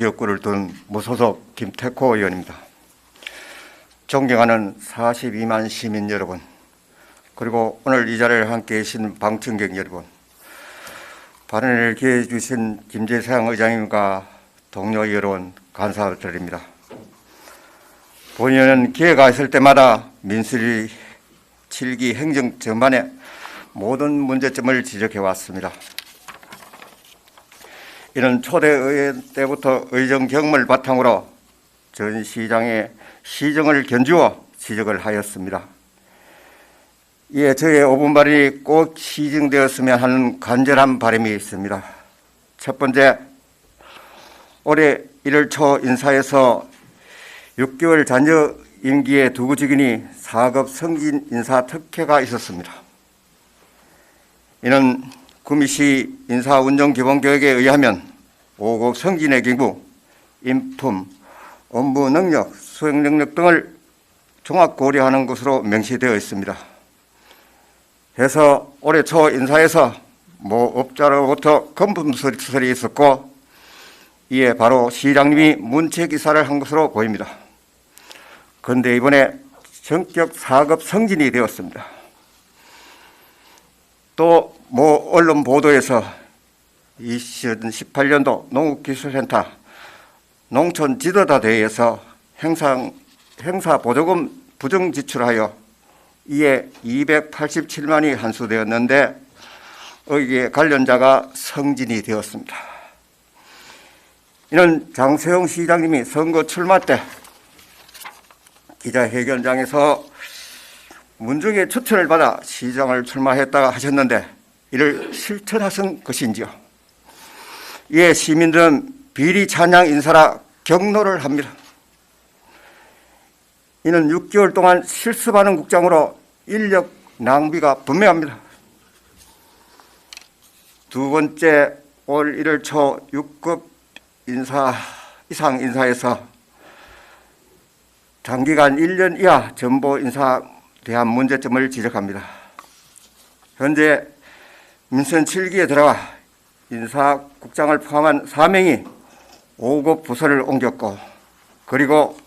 지역구를 둔 무소속 김태코 의원입니다. 존경하는 42만 시민 여러분, 그리고 오늘 이 자리에 함께 계신 방청객 여러분, 발언을 기회해 주신 김재상 의장님과 동료 여러분 감사드립니다. 본의원은 기회가 있을 때마다 민수리 7기 행정 전반의 모든 문제점을 지적해 왔습니다. 이는 초대 의원 때부터 의정 경험을 바탕으로 전 시장의 시정을 견주어 지적을 하였습니다. 이에 저의 5분 발언이 꼭 시정되었으면 하는 간절한 바람이 있습니다. 첫 번째, 올해 1월 초 인사에서 6개월 잔여 임기의 두 직원이 4급 승진 인사 특혜가 있었습니다. 이는 구미시 인사운정기본교육에 의하면 5급 승진의 경우 인품, 업무 능력, 수행 능력 등을 종합 고려하는 것으로 명시되어 있습니다. 그래서 올해 초 인사에서 모 업자로부터 건품설이 있었고, 이에 바로 시장님이 문체기사를 한 것으로 보입니다. 그런데 이번에 전격 4급 승진이 되었습니다. 또 모 언론 보도에서 2018년도 농업기술센터 농촌지도자 대회에서 행사 보조금 부정 지출하여 이에 287만이 환수되었는데 여기에 관련자가 승진이 되었습니다. 이는 장세용 시장님이 선거 출마 때 기자회견장에서 문중의 추천을 받아 시장을 출마했다가 하셨는데 이를 실천하신 것인지요? 이에 시민들은 비리 찬양 인사라 경로를 합니다. 이는 6개월 동안 실습하는 국장으로 인력 낭비가 분명합니다. 두 번째, 올 1월 초 6급 이상 인사에서 장기간 1년 이하 전보 인사에 대한 문제점을 지적합니다. 현재 민선 7기에 들어가 인사국장을 포함한 4명이 5급 부서를 옮겼고, 그리고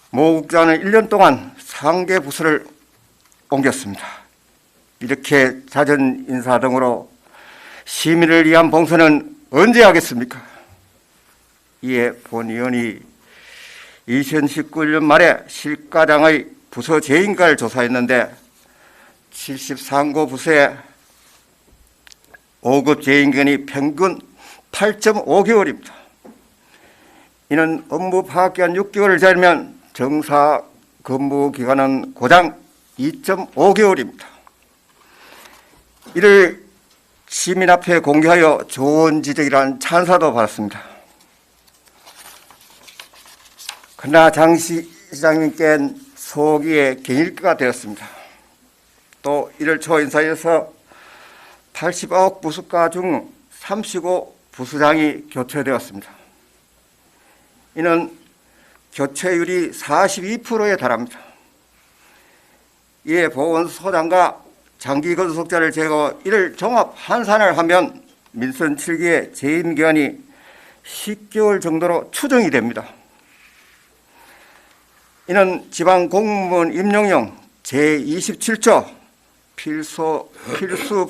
모 국장은 1년 동안 상계 부서를 옮겼습니다. 이렇게 잦은 인사 등으로 시민을 위한 봉사는 언제 하겠습니까? 이에 본 의원이 2019년 말에 실과장의 부서 재인가를 조사했는데 73고 부서에 5급 재임기간이 평균 8.5개월입니다. 이는 업무 파악기간 6개월을 자르면 정사 근무 기간은 고작 2.5개월입니다. 이를 시민 앞에 공개하여 좋은 지적이라는 찬사도 받았습니다. 그러나 장 시장님께는 소기의 경일기가 되었습니다. 또 1월 초 인사에서 89 부수과 중 35 부수장이 교체되었습니다. 이는 교체율이 42%에 달합니다. 이에 보건소장과 장기 근속자를 제거, 이를 종합 환산을 하면 민선 7기의 재임 기간이 10개월 정도로 추정이 됩니다. 이는 지방 공무원 임용령 제27조 필수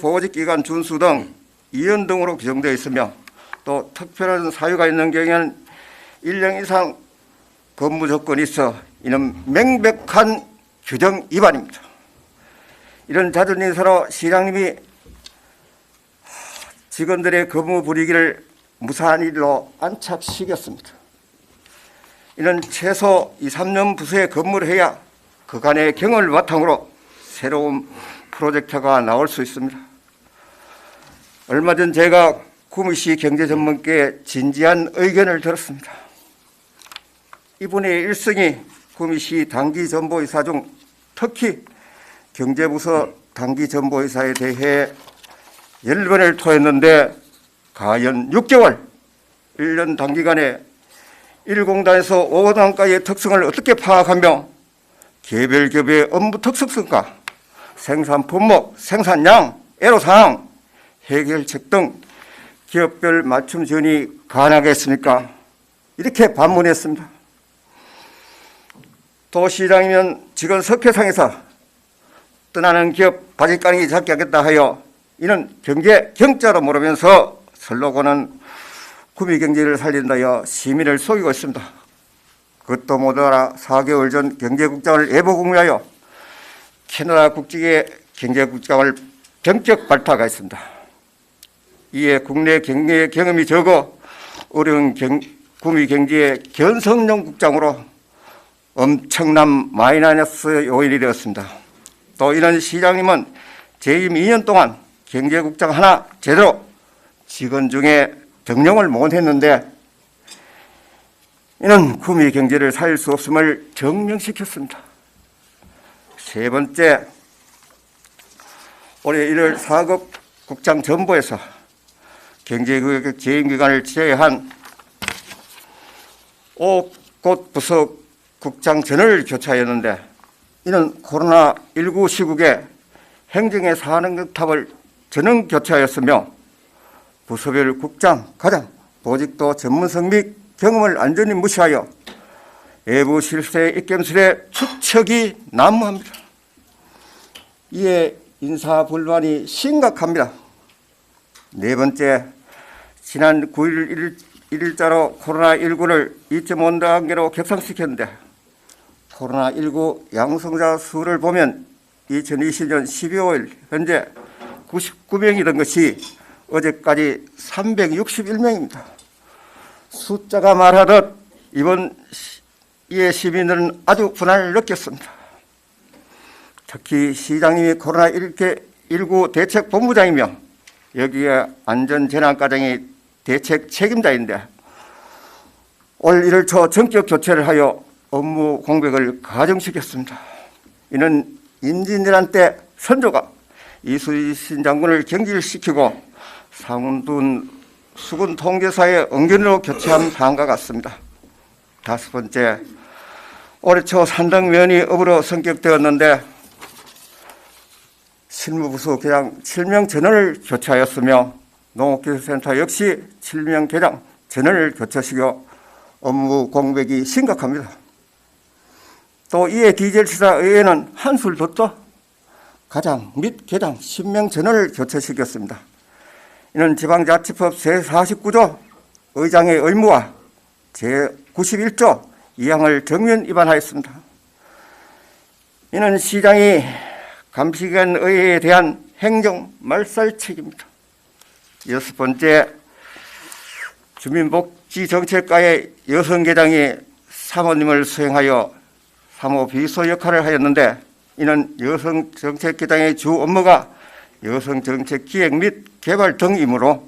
보직 기간 준수 등 2년 등으로 규정되어 있으며, 또 특별한 사유가 있는 경우에는 1년 이상 근무 조건이 있어 이는 명백한 규정 위반입니다. 이런 잦은 인사로 시장님이 직원들의 근무 불이익을 무사한 일로 안착시켰습니다. 이는 최소 2, 3년 부서에 근무를 해야 그간의 경험을 바탕으로 새로운 프로젝트가 나올 수 있습니다. 얼마 전 제가 구미시 경제전문가의 진지한 의견을 들었습니다. 이분의 일성이 구미시 단기전보이사 중 특히 경제부서 단기전보이사에 대해 10번을 토했는데 가연 6개월, 1년 단기간에 1공단에서 5단까지의 특성을 어떻게 파악하며 개별 기업의 업무 특성과 생산 품목, 생산량, 애로사항, 해결책 등 기업별 맞춤 지원이 가능하겠습니까? 이렇게 반문했습니다. 또 시장이면 직원 석회상에서 떠나는 기업 바지 까는 잡게 하겠다 하여 이는 경제 경자로 모르면서 슬로건은 구미경제를 살린다여 시민을 속이고 있습니다. 그것도 못 알아 4개월 전 경제국장을 예보공유하여 캐나다 국적의 경제국장을 병적 발탁했습니다. 이에 국내 경제 경험이 적어 어려운 구미경제의 견성용 국장으로 엄청난 마이너스 요인이 되었습니다. 또 이런 시장님은 재임 2년 동안 경제국장 하나 제대로 직원 중에 등용을 못했는데 이는 구미 경제를 살릴 수 없음을 증명시켰습니다. 세 번째, 올해 1월 4급 국장 전부에서 경제개혁 재임기간을 제외한 5곳 부서 국장 전을 교체하였는데 이는 코로나19 시국에 행정의 산업탑을 전원 교체하였으며 부서별 국장, 과장, 보직도 전문성 및 경험을 완전히 무시하여 외부 실세 입김술의 축척이 난무합니다. 이에 인사 불만이 심각합니다. 네 번째, 지난 9일 1일자로 코로나19를 2.5단계로 격상시켰는데 코로나19 양성자 수를 보면 2020년 12월 현재 99명이던 것이 어제까지 361명입니다. 숫자가 말하듯 이번 이에 시민들은 아주 분할을 느꼈습니다. 특히 시장님이 코로나19 대책본부장이며 여기에 안전재난과장이 대책 책임자인데 올 1월 초 전격 교체를 하여 업무 공백을 가중시켰습니다. 이는 임진왜란 때 선조가 이순신 장군을 경질시키고 상둔 수군 통제사의 응견으로 교체한 사안과 같습니다. 다섯 번째, 올해 초 산등면이 업으로 성격되었는데 실무부서 계장 7명 전원을 교체하였으며 농업기술센터 역시 7명 계장 전원을 교체시켜 업무 공백이 심각합니다. 또 이에 디젤시사 의회는 한술 더 가장 및 계장 10명 전원을 교체시켰습니다. 이는 지방자치법 제49조 의장의 의무와 제91조 2항을 정면 위반하였습니다. 이는 시장이 감시기관 의회에 대한 행정 말살책입니다. 여섯 번째, 주민복지정책과의 여성계장이 사모님을 수행하여 사모 비서 역할을 하였는데 이는 여성정책계장의 주 업무가 여성정책 기획 및 개발 등이므로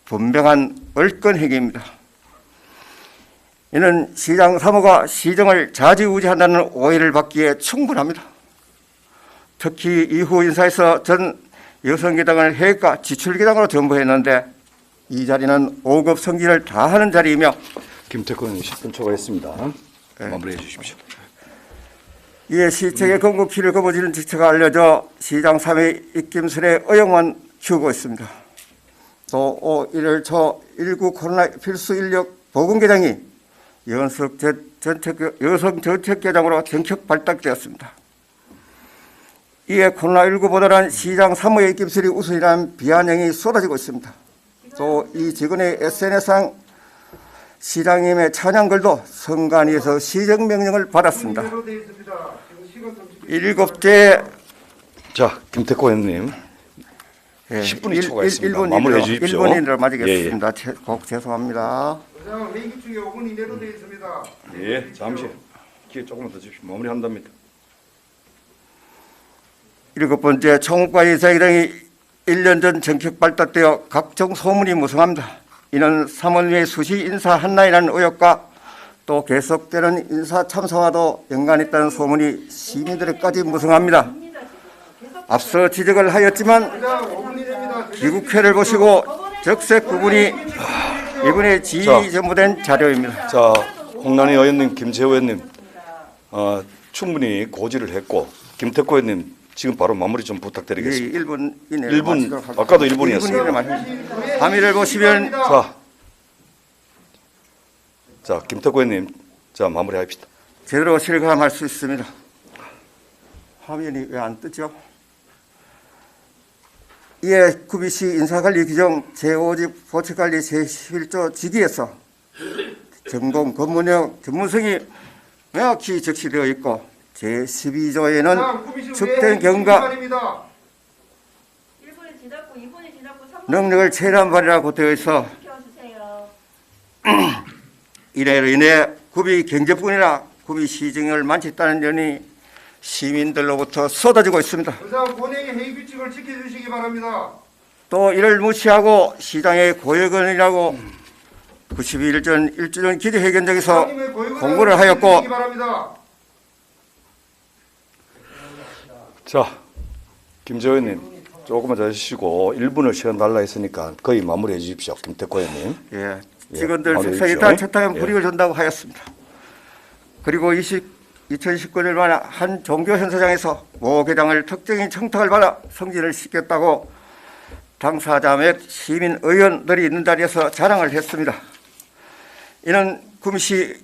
분명한 얼건 행위입니다. 이는 시장 사모가 시정을 좌지우지한다는 오해를 받기에 충분합니다. 특히 이후 인사에서 전 여성계장을 해외과 지출계장으로 전부했는데 이 자리는 5급 성질을 다하는 자리이며 김태권 의원님 10분 초과했습니다. 마무리해 주십시오. 이에 시청의 건국키를 거머쥐는 직책가 알려져 시장 3회 입김술의 의혹만 키우고 있습니다. 또 1월 초 19 코로나 필수 인력 보건계장이 여성정책계장으로 전격 발탁되었습니다. 이에 코로나19보다는 시장 3호의 입김술이 우선이라는 비아냥이 쏟아지고 있습니다. 또 이 직원의 SNS상 시장님의 찬양글도 선관위에서 시정명령을 받았습니다. 일곱째, 자, 김태권 의원님 10분이 초과했습니다. 마무리해 주십시오. 1분인으로 마치겠습니다. 꼭 죄송합니다. 회기 중에 5분 이내로 되어 있습니다. 예, 잠시 기회 조금만 더 주십시오. 마무리한답니다. 일곱 번째, 총무과 이사장이 1년 전 전격 발탁되어 각종 소문이 무성합니다. 이는 3월에 수시 인사 한라이라는 의혹과 또 계속되는 인사 참사와도 연관있다는 소문이 시민들에까지 무성합니다. 앞서 지적을 하였지만 기국회를 보시고 적색 부분이 이번에 지휘 전부된 자료입니다. 자, 홍난희 의원님, 김재호 의원님 충분히 고지를 했고 김태권 의원님 지금 바로 마무리 좀 부탁드리겠습니다. 1분 이내에 1분, 아까도 1분이었습니다. 함의를 보시면 자, 김태구 의원님, 자 마무리합시다. 제대로 실감할 수 있습니다. 화면이 왜 안 뜨죠? 이에 구미시 인사관리 규정 제5집 보채관리 제11조 지기에서 전공 근무력 전문성이 명확히 적시되어 있고 제12조에는 축된 경과 1분이 지났고 2분이 지났고 3분이 능력을 체험한 바라고 되어 있어 지켜주세요. 이래로 인해 구미 경제뿐이나 구미 시정을 만졌다는 연이 시민들로부터 쏟아지고 있습니다. 의사 본회의 회의 규칙을 지켜주시기 바랍니다. 또 이를 무시하고 시장의 고액원이라고 92일 전 일주년 기자회견장에서 시장님의 고액을 공고를 하였고 지켜주시기 바랍니다. 자, 김재호 의원님 조금만 자주시고 1분을 시간 달라 했으니까 거의 마무리해 주십시오. 김태구 의원님. 예, 예, 직원들 마무리해 색상에 주십시오. 따라 채택하면 예. 불이익을 준다고 하였습니다. 그리고 2019년 말 한 종교 행사장에서 모 개당을 특정인 청탁을 받아 성진을 시켰다고 당사자 및 시민 의원들이 있는 자리에서 자랑을 했습니다. 이는 구미시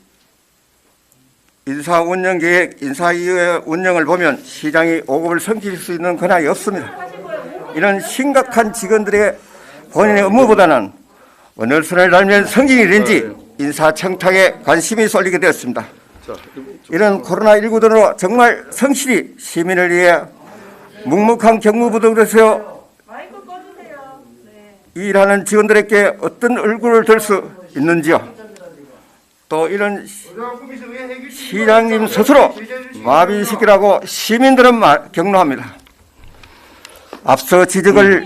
인사 운영 계획, 인사 이후의 운영을 보면 시장이 5급을 성취할 수 있는 권한이 없습니다. 이는 심각한 직원들의 본인의 업무보다는 어느 선을 달면 성진이든지 인사 청탁에 관심이 쏠리게 되었습니다. 자, 이런 코로나19 등으로 정말 성실히 시민을 위해 묵묵한 경무부동에서 마이크 꺼주세요. 네. 일하는 직원들에게 어떤 얼굴을 들 수 있는지요. 또 이런 의사 구미시 의회 회의 규칙 시장님 스스로 마비시키라고 시민들은 격노합니다. 앞서 지적을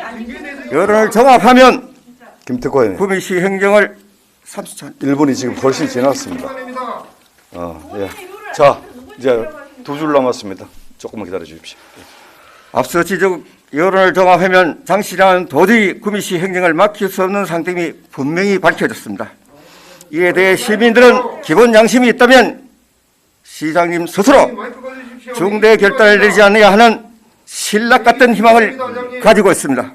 여론을 종합하면 김태구 의원님 구미시 행정을 30초 1분이 지금 훨씬 지났습니다. 바랍니다. 예. 자, 이제 2줄 남았습니다. 조금만 기다려 주십시오. 앞서 지적 여론을 종합하면 장 시장은 도저히 구미시 행정을 맡길 수 없는 상태임이 분명히 밝혀졌습니다. 이에 대해 시민들은 기본 양심이 있다면 시장님 스스로 마이크 꺼주십시오. 중대 결단을 내리지 않아야 하는 신락 같은 희망을 가지고 있습니다.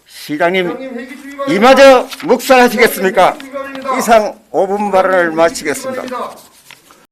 시장님 시장님 회의 규칙 위반입니다. 이마저 묵살하시겠습니까? 회의 규칙 위반입니다. 이상 5분 발언을 마치겠습니다. 위반입니다.